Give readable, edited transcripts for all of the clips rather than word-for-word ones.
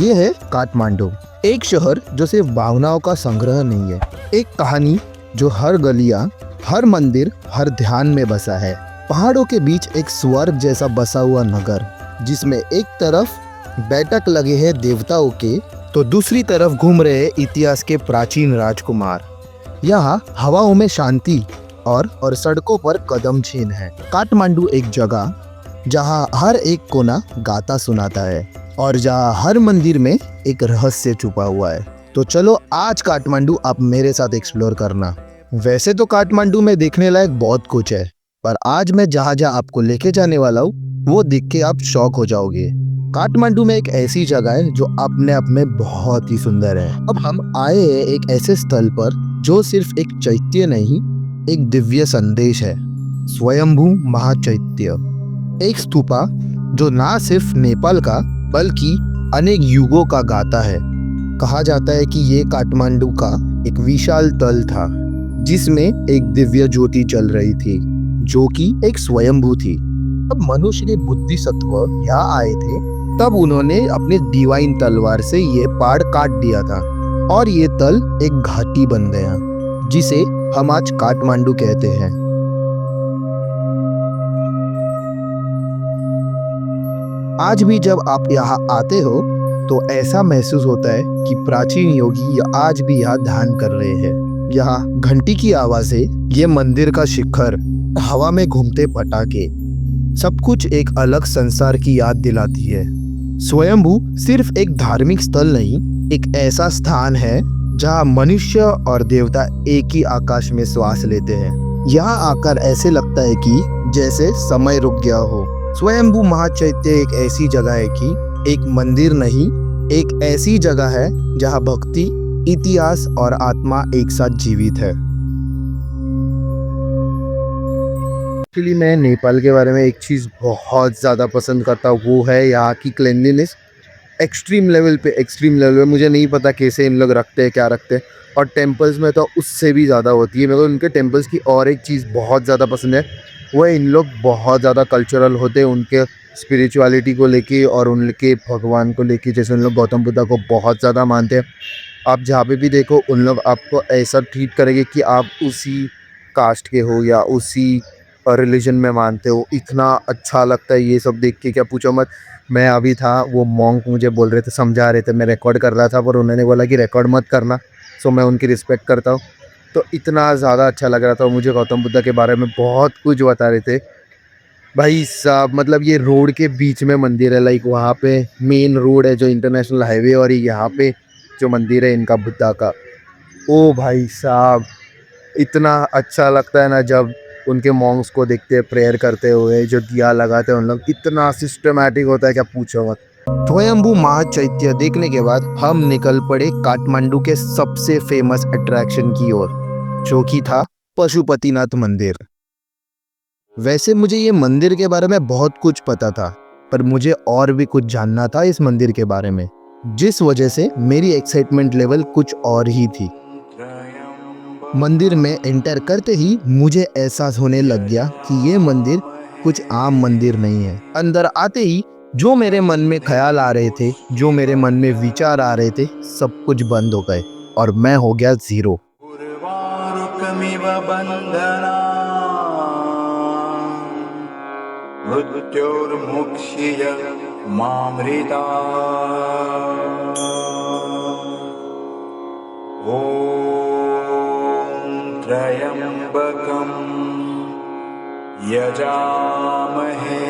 ये है काठमांडू, एक शहर जो सिर्फ भावनाओं का संग्रह नहीं है, एक कहानी जो हर गलियां, हर मंदिर, हर ध्यान में बसा है। पहाड़ों के बीच एक स्वर्ग जैसा बसा हुआ नगर, जिसमें एक तरफ बैठक लगे हैं देवताओं के, तो दूसरी तरफ घूम रहे इतिहास के प्राचीन राजकुमार। यहाँ हवाओं में शांति और सड़कों पर कदम छीन है। काठमांडू एक जगह जहाँ हर एक कोना गाता सुनाता है और जहाँ हर मंदिर में एक रहस्य छुपा हुआ है। तो चलो आज काठमांडू आप मेरे साथ एक्सप्लोर करना। वैसे तो काठमांडू में देखने लायक बहुत कुछ है, पर आज मैं जहाँ जहाँ आपको लेके जाने वाला हूँ वो देख के आप शॉक हो जाओगे। काठमांडू में एक ऐसी जगह है जो अपने आप में बहुत ही सुंदर है। अब हम आए हैं एक ऐसे स्थल पर जो सिर्फ एक चैत्य नहीं, एक दिव्य संदेश है। स्वयंभू महाचैत्य, एक स्तूपा जो ना सिर्फ नेपाल का बल्कि अनेक युगों का गाता है। कहा जाता है कि ये काठमांडू का एक विशाल तल था जिसमें एक दिव्य ज्योति चल रही थी जो कि एक स्वयंभू थी। अब मनुष्य के बुद्धिसत्व यहाँ आए थे, तब उन्होंने अपने डिवाइन तलवार से ये पहाड़ काट दिया था और ये तल एक घाटी बन गया जिसे हम आज काठमांडू कहते हैं। आज भी जब आप यहाँ आते हो तो ऐसा महसूस होता है कि प्राचीन योगी आज भी यहाँ ध्यान कर रहे हैं। यहाँ घंटी की आवाजें, ये मंदिर का शिखर, हवा में घूमते पटाखे, सब कुछ एक अलग संसार की याद दिलाती है। स्वयंभू सिर्फ एक धार्मिक स्थल नहीं, एक ऐसा स्थान है जहाँ मनुष्य और देवता एक ही आकाश में श्वास लेते हैं। यहाँ आकर ऐसे लगता है कि जैसे समय रुक गया हो। स्वयंभू महाचैत्य एक ऐसी जगह है कि एक मंदिर नहीं, एक ऐसी जगह है जहाँ भक्ति, इतिहास और आत्मा एक साथ जीवित है। एक्चुअली मैं नेपाल के बारे में एक चीज़ बहुत ज़्यादा पसंद करता हूँ, वो है यहाँ की क्लीनलीनेस। एक्सट्रीम लेवल पे मुझे नहीं पता कैसे इन लोग रखते हैं, क्या रखते हैं। और टेम्पल्स में तो उससे भी ज़्यादा होती है। मेरे को उनके टेम्पल्स की और एक चीज़ बहुत ज़्यादा पसंद है, वो है इन लोग बहुत ज़्यादा कल्चरल होते हैं उनके स्पिरिचुअलिटी को लेके और उनके भगवान को लेके। जैसे उन लोग गौतम बुद्धा को बहुत ज़्यादा मानते हैं। आप जहाँ पे भी देखो उन लोग आपको ऐसा ट्रीट करेंगे कि आप उसी कास्ट के हो या उसी रिलीजन में मानते हो। इतना अच्छा लगता है ये सब देख के, क्या पूछो मत। मैं अभी था, वो मॉन्क मुझे बोल रहे थे, समझा रहे थे, मैं रिकॉर्ड कर रहा था पर उन्होंने बोला कि रिकॉर्ड मत करना, सो मैं उनकी रिस्पेक्ट करता हूँ। तो इतना ज़्यादा अच्छा लग रहा था। मुझे गौतम बुद्धा के बारे में बहुत कुछ बता रहे थे भाई साहब। मतलब ये रोड के बीच में मंदिर है, लाइक वहाँ पे मेन रोड है जो इंटरनेशनल हाईवे, और यहाँ पे जो मंदिर है इनका बुद्धा का, ओ भाई साहब इतना अच्छा लगता है ना जब उनके मॉन्क्स को देखते हैं प्रेयर करते हुए, जो दिया लगाते हैं उन लोग, इतना सिस्टमैटिक होता है क्या पूछो मत। स्वयंभू महाचैत्य देखने के बाद हम निकल पड़े काठमांडू के सबसे फेमस अट्रैक्शन की ओर, जो कि था पशुपतिनाथ मंदिर। वैसे मुझे ये मंदिर के बारे में बहुत कुछ पता था, पर मुझे और भी कुछ जानना था इस मंदिर के बारे में, जिस वजह से मेरी एक्साइटमेंट लेवल कुछ और ही थी। मंदिर में एंटर करते ही मुझे एहसास होने लग गया कि ये मंदिर कुछ आम मंदिर नहीं है। अंदर आते ही जो मेरे मन में ख्याल आ रहे थे, जो मेरे मन में विचार आ रहे थे, सब कुछ बंद हो गए और मैं हो गया जीरो। मृत्योर्मुक्षीय मामृता त्र्यंबकं यजामहे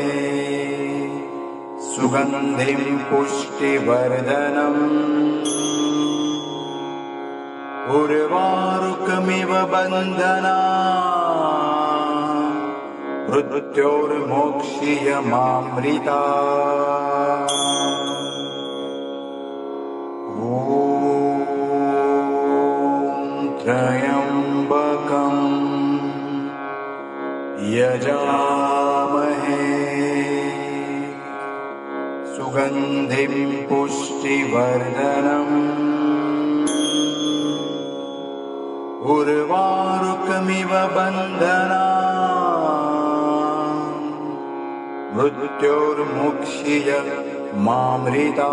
सुगंधिं पुष्टिवर्धनम् उर्वारुकमिव बन्धनात् मृत्योर्मोक्षीयमामृता त्र्यंबकं यजामहे सुगंधिं पुष्टिवर्धनम् उर्वारुकमिव बन्धनात् मृत्योर्मुक्षीय मामृता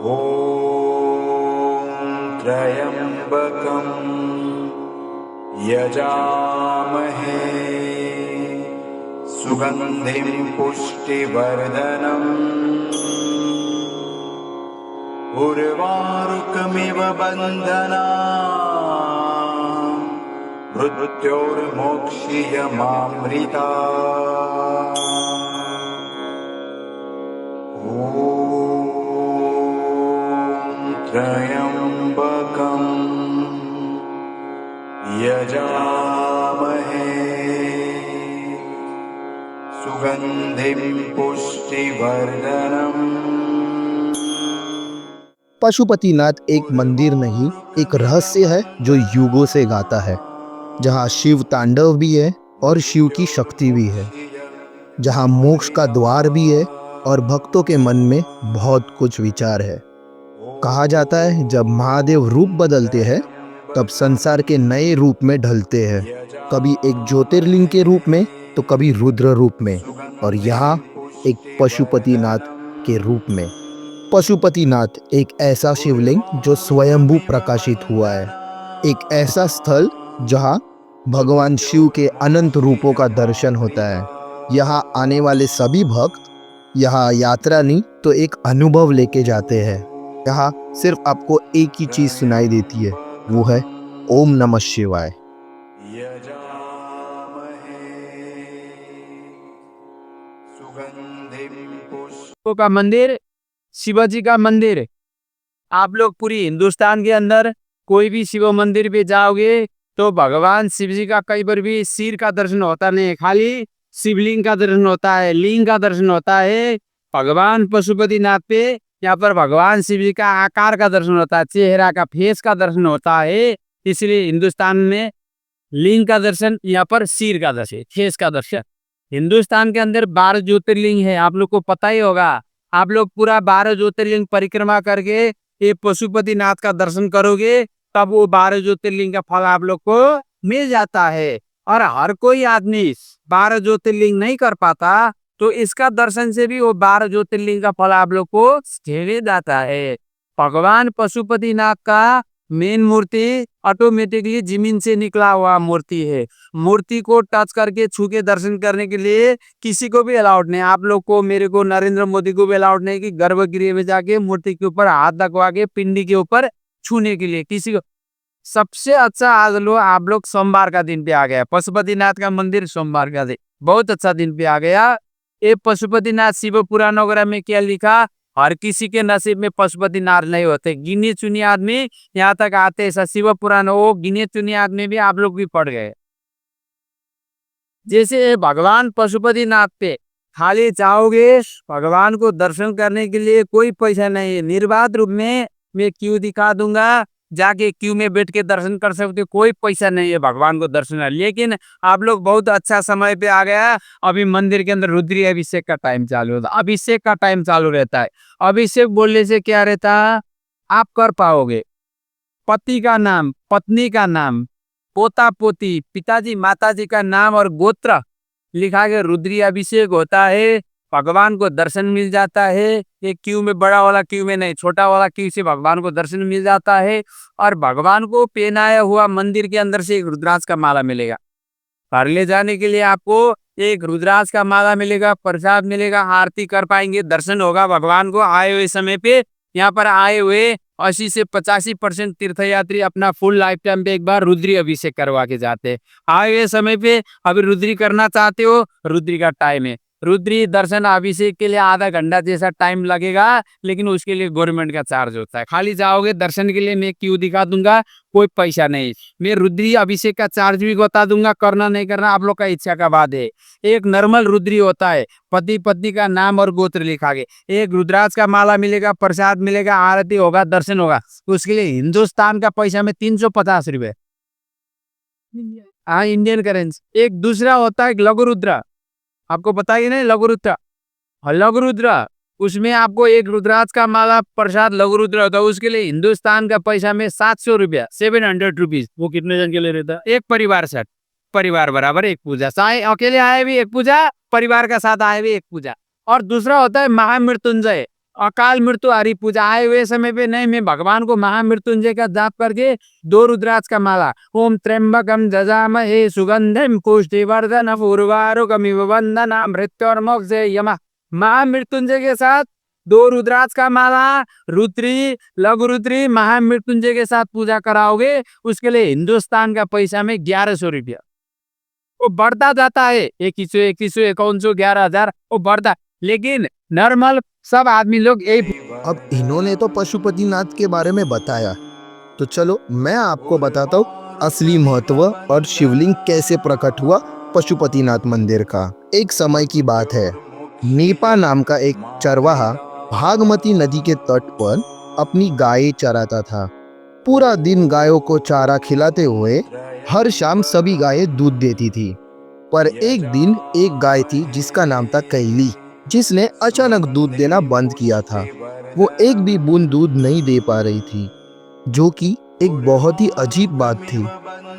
ॐ त्र्यम्बकं यजामहे सुगन्धिं पुष्टिवर्धनम् उर्वारुकमिव बन्धनान् मृत्योर्मोक्षीयमामृता ॐ त्र्यम्बकं यजामहे सुगन्धिं पुष्टिवर्धनम्। पशुपतिनाथ एक मंदिर नहीं, एक रहस्य है जो युगों से गाता है, जहाँ शिव तांडव भी है और शिव की शक्ति भी है, जहाँ मोक्ष का द्वार भी है और भक्तों के मन में बहुत कुछ विचार है। कहा जाता है जब महादेव रूप बदलते हैं तब संसार के नए रूप में ढलते हैं, कभी एक ज्योतिर्लिंग के रूप में तो कभी रुद्र रूप में, और यहाँ एक पशुपतिनाथ के रूप में। पशुपतिनाथ एक ऐसा शिवलिंग जो स्वयंभू प्रकाशित हुआ है, एक ऐसा स्थल जहाँ भगवान शिव के अनंत रूपों का दर्शन होता है। यहाँ आने वाले सभी भक्त यहाँ यात्रा नहीं तो एक अनुभव लेके जाते हैं। यहाँ सिर्फ आपको एक ही चीज सुनाई देती है, वो है ओम नमः शिवाय। का मंदिर, शिवाजी का मंदिर। आप लोग पूरी हिंदुस्तान के अंदर कोई भी शिव मंदिर पे जाओगे तो भगवान शिव जी का कई बार भी सिर का दर्शन होता नहीं, खाली शिवलिंग का दर्शन होता है, लिंग का दर्शन होता है। भगवान पशुपतिनाथ पे यहाँ पर भगवान शिव जी का आकार का दर्शन होता है, चेहरा का, फेस का दर्शन होता है। इसलिए हिंदुस्तान में लिंग का दर्शन, यहाँ पर सिर का दर्शन, फेस का दर्शन। हिंदुस्तान के अंदर 12 ज्योतिर्लिंग है, आप लोग को पता ही होगा। आप लोग पूरा 12 ज्योतिर्लिंग परिक्रमा करके ये पशुपतिनाथ का दर्शन करोगे तब वो 12 ज्योतिर्लिंग का फल आप लोग को मिल जाता है। और हर कोई आदमी 12 ज्योतिर्लिंग नहीं कर पाता तो इसका दर्शन से भी वो 12 ज्योतिर्लिंग का फल आप लोग को मिल जाता है। भगवान पशुपतिनाथ का मेन मूर्ति ऑटोमेटिकली जमीन से निकला हुआ मूर्ति है। मूर्ति को टच करके छू के दर्शन करने के लिए किसी को भी अलाउड नहीं। आप लोग को, मेरे को, नरेंद्र मोदी को भी अलाउड नहीं कि गर्भगृह में जाके मूर्ति के ऊपर हाथ दबवा के पिंडी के ऊपर छूने के लिए किसी को। सबसे अच्छा आज लोग आप लोग सोमवार का दिन पे आ गया, पशुपतिनाथ का मंदिर सोमवार का दिन बहुत अच्छा दिन पे आ गया। ये पशुपतिनाथ शिव पुराण वगैरह में क्या लिखा, हर किसी के नसीब में पशुपतिनाथ नहीं होते, गिने चुने आदमी यहाँ तक आते। ऐसा शिव पुराण वो गिने चुने आदमी भी आप लोग भी पढ़ गए। जैसे भगवान पशुपतिनाथ पे खाली जाओगे भगवान को दर्शन करने के लिए कोई पैसा नहीं है, निर्बाध रूप में मैं क्यू दिखा दूंगा, जाके क्यू में बैठ के दर्शन कर सकते, कोई पैसा नहीं है भगवान को दर्शन। लेकिन आप लोग बहुत अच्छा समय पे आ गया। अभी मंदिर के अंदर रुद्री अभिषेक का टाइम चालू होता, अभिषेक का टाइम चालू रहता है। अभिषेक बोलने से क्या रहता, आप कर पाओगे पति का नाम, पत्नी का नाम, पोता पोती, पिताजी माताजी का नाम और गोत्र लिखा के रुद्री अभिषेक होता है। भगवान को दर्शन मिल जाता है। एक क्यू में, बड़ा वाला क्यू में नहीं, छोटा वाला क्यू से भगवान को दर्शन मिल जाता है। और भगवान को पहनाया हुआ मंदिर के अंदर से एक रुद्राक्ष का माला मिलेगा। घर ले जाने के लिए आपको एक रुद्राक्ष का माला मिलेगा, प्रसाद मिलेगा, आरती कर पाएंगे, दर्शन होगा भगवान को। आए हुए समय पे यहाँ पर आए हुए 80 से 85% तीर्थयात्री अपना फुल लाइफ टाइम पे एक बार रुद्री अभिषेक करवा के जाते हैं। आए हुए समय पे अभी रुद्री करना चाहते हो, रुद्री का टाइम है। रुद्री दर्शन अभिषेक के लिए आधा घंटा जैसा टाइम लगेगा, लेकिन उसके लिए गवर्नमेंट का चार्ज होता है। खाली जाओगे दर्शन के लिए, मैं क्यों दिखा दूंगा, कोई पैसा नहीं। मैं रुद्री अभिषेक का चार्ज भी बता दूंगा, करना नहीं करना आप लोग का इच्छा का बात है। एक नॉर्मल रुद्री होता है, पति पत्नी का नाम और गोत्र लिखा के, एक रुद्राक्ष का माला मिलेगा, प्रसाद मिलेगा, आरती होगा, दर्शन होगा। उसके लिए हिंदुस्तान का पैसा में 350 रुपए, हाँ इंडियन करेंसी। एक दूसरा होता है लघु रुद्रा, आपको पता ही नहीं, लघु रुद्रा। लघु रुद्रा उसमें आपको एक रुद्राक्ष का माला प्रसाद लघु रुद्रा होता है, उसके लिए हिंदुस्तान का पैसा में 700 रुपया, 700 रुपीज। वो कितने जन के लिए रहता है, एक परिवार से परिवार बराबर एक पूजा, चाहे अकेले आए भी एक पूजा, परिवार का साथ आए भी एक पूजा। और दूसरा होता है महामृत्युंजय, अकाल मृत्यु हरि पूजा। आए हुए समय पे नहीं, मैं भगवान को महामृत्युंजय का जाप करके 2 रुद्राक्ष का माला, ओम त्र्यंबकम जजामहे सुगंधिम पुष्टिवर्धन उर्वारुकमिव वंदना मृत्योर्मोक्षे यमः। महामृत्युंजय के साथ 2 रुद्राक्ष का माला, रुद्री, लघु रुद्री, महामृत्युंजय के साथ पूजा कराओगे, उसके लिए हिंदुस्तान का पैसा में 1100 रुपया। वो बढ़ता जाता है, 2100, 2100, 5100, 11,000, वो बढ़ता। लेकिन नॉर्मल सब आदमी लोग यही। अब इन्होंने तो पशुपतिनाथ के बारे में बताया, तो चलो मैं आपको बताता हूँ असली महत्व और शिवलिंग कैसे प्रकट हुआ पशुपतिनाथ मंदिर का। एक समय की बात है, नीपा नाम का एक चरवाहा भागमती नदी के तट पर अपनी गायें चराता था। पूरा दिन गायों को चारा खिलाते हुए हर शाम सभी गायें दूध देती थी। पर एक दिन एक गाय थी जिसका नाम था कैली, जिसने अचानक दूध देना बंद किया था। वो एक भी बूंद दूध नहीं दे पा रही थी, जो कि एक बहुत ही अजीब बात थी।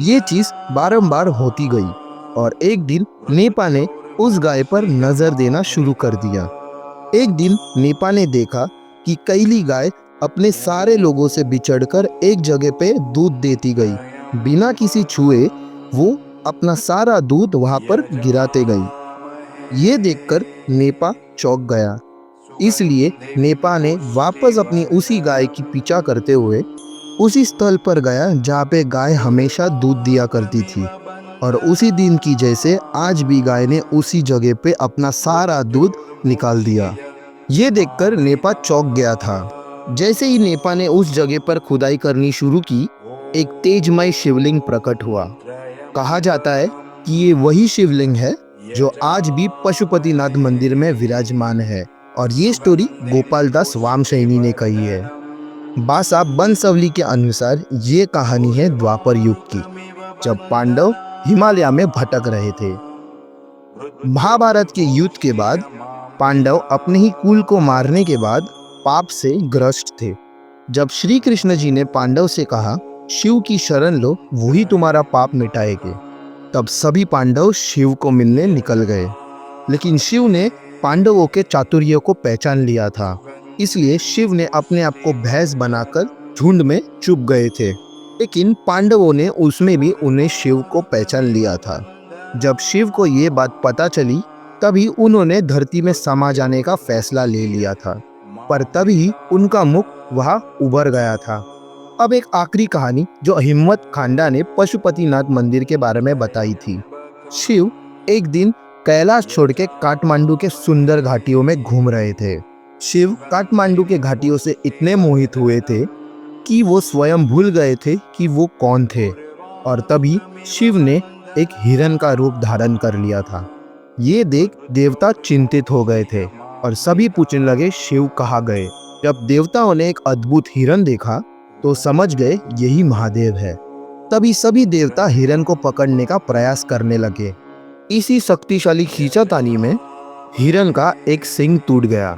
ये चीज बारंबार होती गई और एक दिन नीपा ने उस गाय पर नजर देना शुरू कर दिया। एक दिन नीपा ने देखा कि कैली गाय अपने सारे लोगों से बिछड़कर एक जगह पे दूध देती गई। बिना किसी छुए वो अपना सारा दूध वहां पर गिराते गई। ये देखकर नीपा चौंक गया। इसलिए नीपा ने वापस अपनी उसी गाय की पीछा करते हुए उसी स्थल पर गया जहाँ पे गाय हमेशा दूध दिया करती थी। और उसी दिन की जैसे आज भी गाय ने उसी जगह पे अपना सारा दूध निकाल दिया। ये देखकर नीपा चौंक गया था। जैसे ही नीपा ने उस जगह पर खुदाई करनी शुरू की, एक तेजमय शिवलिंग प्रकट हुआ। कहा जाता है कि ये वही शिवलिंग है जो आज भी पशुपतिनाथ मंदिर में विराजमान है। और ये स्टोरी गोपाल दास वामशैनी ने कही है। बासा बंसवली के अनुसार ये कहानी है द्वापर युग की, जब पांडव हिमालय में भटक रहे थे। महाभारत के युद्ध के बाद पांडव अपने ही कुल को मारने के बाद पाप से ग्रस्त थे। जब श्री कृष्ण जी ने पांडव से कहा शिव की शरण लो, वही तुम्हारा पाप मिटाएंगे, तब सभी पांडव शिव को मिलने निकल गए। लेकिन शिव ने पांडवों के चातुर्य को पहचान लिया था, इसलिए शिव ने अपने आप को भैंस बनाकर झुंड में चुप गए थे। लेकिन पांडवों ने उसमें भी उन्हें शिव को पहचान लिया था। जब शिव को ये बात पता चली, तभी उन्होंने धरती में समा जाने का फैसला ले लिया था। पर तभी उनका मुख वहां उभर गया था। अब एक आखिरी कहानी जो हिम्मत खांडा ने पशुपतिनाथ मंदिर के बारे में बताई थी। शिव एक दिन कैलाश छोड़ के काठमांडू के सुंदर घाटियों में घूम रहे थे। शिव काठमांडू के घाटियों से इतने मोहित हुए थे कि वो स्वयं भूल गए थे कि वो कौन थे। और तभी शिव ने एक हिरन का रूप धारण कर लिया था। ये देख देवता चिंतित हो गए थे और सभी पूछने लगे शिव कहाँ गए। जब देवताओं ने एक अद्भुत हिरन देखा तो समझ गए यही महादेव है। तभी सभी देवता हिरन को पकड़ने का प्रयास करने लगे। इसी शक्तिशाली खींचातानी में हिरन का एक सींग टूट गया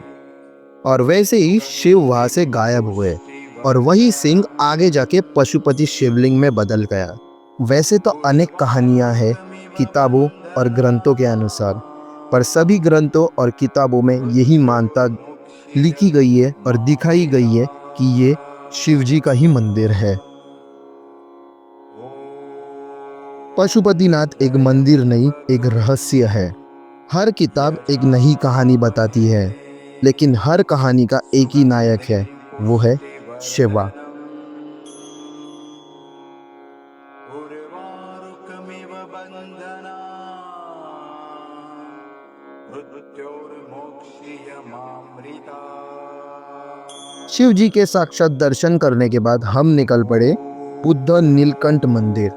और वैसे ही शिव वहां से गायब हुए और वही सींग आगे जाके पशुपति शिवलिंग में बदल गया। वैसे तो अनेक कहानियां हैं किताबों और ग्रंथों के अनुसार, पर सभी ग्रंथों और किताबों में यही मान्यता लिखी गई है और दिखाई गई है कि ये शिव जी का ही मंदिर है। पशुपतिनाथ एक मंदिर नहीं, एक रहस्य है। हर किताब एक नई कहानी बताती है, लेकिन हर कहानी का एक ही नायक है, वो है शिवा। उर्वारुकमिव बन्धना मृत्योर्मोक्षयमामृता। शिव जी के साक्षात दर्शन करने के बाद हम निकल पड़े बुद्ध नीलकंठ मंदिर,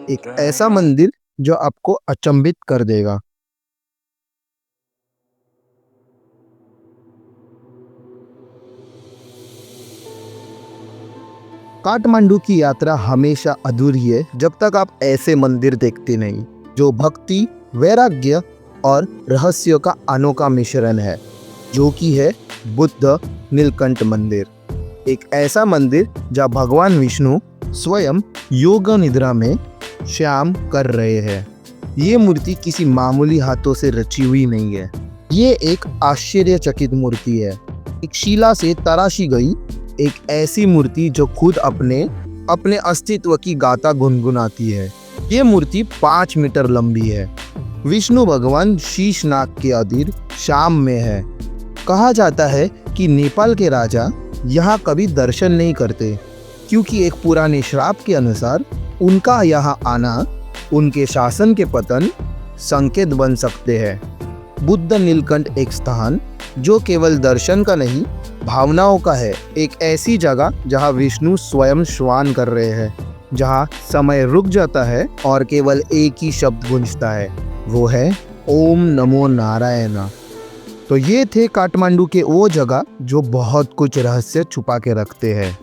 एक ऐसा मंदिर जो आपको अचंभित कर देगा। काठमांडू की यात्रा हमेशा अधूरी है जब तक आप ऐसे मंदिर देखते नहीं, जो भक्ति, वैराग्य और रहस्यों का अनोखा मिश्रण है, जो कि है बुद्ध नीलकंठ मंदिर। एक ऐसा मंदिर जहाँ भगवान विष्णु स्वयं योग निद्रा में श्याम कर रहे हैं। ये मूर्ति किसी मामूली हाथों से रची हुई नहीं है। ये एक आश्चर्यचकित मूर्ति है, एक शिला से तराशी गई एक ऐसी मूर्ति जो खुद अपने अस्तित्व की गाथा गुनगुनाती है। ये मूर्ति 5 मीटर लंबी है। विष्णु भगवान शीश नाग के अधीर शाम में है। कहा जाता है कि नेपाल के राजा यहाँ कभी दर्शन नहीं करते, क्योंकि एक पुराने श्राप के अनुसार उनका यहाँ आना उनके शासन के पतन संकेत बन सकते हैं। बुद्ध नीलकंठ एक स्थान जो केवल दर्शन का नहीं, भावनाओं का है। एक ऐसी जगह जहाँ विष्णु स्वयं श्वान कर रहे हैं, जहाँ समय रुक जाता है और केवल एक ही शब्द गूंजता है, वो है ओम नमो नारायण। तो ये थे काठमांडू के वो जगह जो बहुत कुछ रहस्य छुपा के रखते हैं।